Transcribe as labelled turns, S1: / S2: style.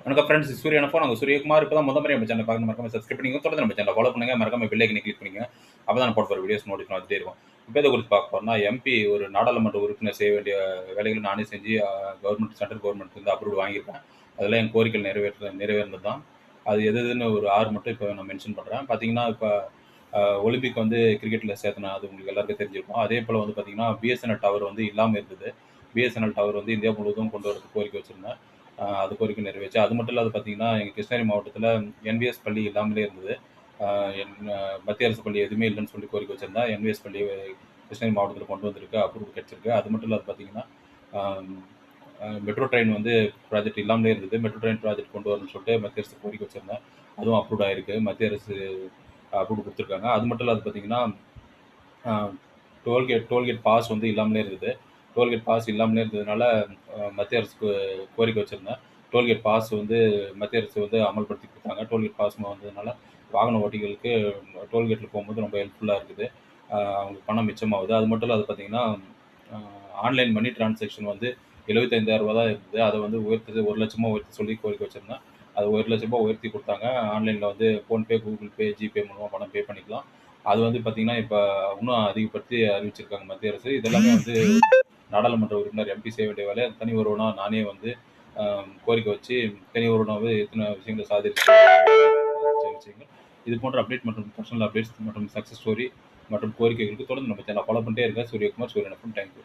S1: வணக்கம் ஃப்ரெண்ட்ஸ், சூரியன் ஃபோன். நாங்கள் சூரியகுமார். இப்போ தான் முறை நம்ம சேனல் பார்க்க மறக்காம சப்ஸ்கிரைப் பண்ணிங்க. தொடர்ந்து நம்ம சேனல் ஃபாலோ பண்ணுங்க. மறக்காம பெல் ஐக்கனை கிளிக் பண்ணுங்க. அப்போ தான் போட போகிற வீடியோஸ் நோட்டிஃபிகேஷன் வந்துட்டே இருக்கும். இப்போ இதை குறித்து பார்க்க போறோம்னா, எம்பி ஒரு நாடாளுமன்ற உறுப்பினர் செய்ய வேண்டிய வேலைகளை நானே செஞ்சு கவர்மெண்ட் சென்ட்ரல் கவர்மெண்ட் வந்து அப்ரூவ் வாங்கியிருக்கேன். அதெல்லாம் என் கோரிக்கைகள் நிறைவேறினது தான். அது எது எதுன்னு ஒரு 6 மட்டும் இப்போ நான் மென்ஷன் பண்ணுறேன். பார்த்தீங்கன்னா, இப்போ ஒலிம்பிக் வந்து கிரிக்கெட்டில் சேர்த்தனா அது உங்களுக்கு எல்லாருக்கும் தெரிஞ்சிருக்கும். அதே போல் வந்து பார்த்தீங்கன்னா, பிஎஸ்என்எல் டவர் வந்து இல்லாமல் இருந்தது. பிஎஸ்என்எல் டவர் வந்து இந்தியா முழுவதும் கொண்டு வரதுக்கு கோரிக்கை வச்சிருந்தேன். அது கோரிக்கை நிறைவேச்சு. அது மட்டும் இல்லாத பார்த்தீங்கன்னா, எங்க கிருஷ்ணகிரி மாவட்டத்தில என்விஎஸ் பள்ளி இல்லாமலே இருந்தது. என் மத்திய அரசு பள்ளி எதுவுமே இல்லன்னு சொல்லி கோரிக்கை வச்சிருந்தேன். என்விஎஸ் பள்ளி கிருஷ்ணகிரி மாவட்டத்தில கொண்டு வந்திருக்கு. அப்ரூவல் கிடைச்சிருக்கு. அது மட்டும் இல்லாத பார்த்தீங்கன்னா, மெட்ரோ ட்ரெயின் வந்து ப்ராஜெக்ட் இல்லாமலே இருந்தது. மெட்ரோ ட்ரெயின் ப்ராஜெக்ட் கொண்டு வரணும்னு சொல்லிட்டு மத்திய அரசு கோரிக்கை வச்சிருந்தேன். அதுவும் அப்ரூவ்ட் ஆயிருக்கு. மத்திய அரசு அப்ரூவ் குடுத்துருக்காங்க. அது மட்டும் இல்லாத பார்த்தீங்கன்னா, அ டோல்கேட் பாஸ் வந்து இல்லாமலே இருந்தது. டோல்கேட் பாஸ் இல்லாமலே இருந்ததுனால மத்திய அரசுக்கு கோரிக்கை வச்சிருந்தேன். டோல்கேட் பாஸ் வந்து மத்திய அரசு வந்து அமல்படுத்தி குடுத்தாங்க. டோல்கேட் பாஸ் வந்ததுனால வாகன ஓட்டிகளுக்கு டோல்கேட்ல போகும்போது ரொம்ப ஹெல்ப்ஃபுல்லா இருக்குது. அவங்களுக்கு பணம் மிச்சமாகுது. அது மட்டும் இல்லாத பார்த்தீங்கன்னா, அ ஆன்லைன் மணி டிரான்சாக்ஷன் வந்து ரூ. 75,000 தான் இருந்தது. அத வந்து உயர்த்தது ரூ. 1,00,000 உயர்த்த சொல்லி கோரிக்கை வச்சிருந்தேன். அது ரூ. 1,00,000 உயர்த்தி குடுத்தாங்க. ஆன்லைன்ல வந்து ஃபோன்பே, கூகுள் பே, ஜிபே மூலமா பணம் பே பண்ணிக்கலாம். அது வந்து பார்த்தீங்கன்னா, இப்ப இன்னும் அதிகப்படுத்தி அறிவிச்சிருக்காங்க மத்திய அரசு. இதெல்லாமே வந்து நாடாளுமன்ற உறுப்பினர் எம்பி செய்ய வேண்டிய வேலை. தனி ஒருவனா நானே வந்து கோரிக்கை வச்சு தனி ஒருவனாவே எத்தனை விஷயங்கள சாதிச்ச விஷயங்கள். இது போன்ற அப்டேட் மற்றும் பர்சனல் அப்டேட்ஸ் மற்றும் சக்சஸ் ஸ்டோரி மற்றும் கோரிக்கைகளுக்கு தொடர்ந்து நம்ம சேனலை ஃபாலோ பண்ணிட்டே இருங்க. சூரியகுமார், சூரியன் எஃப்எம். Thank you.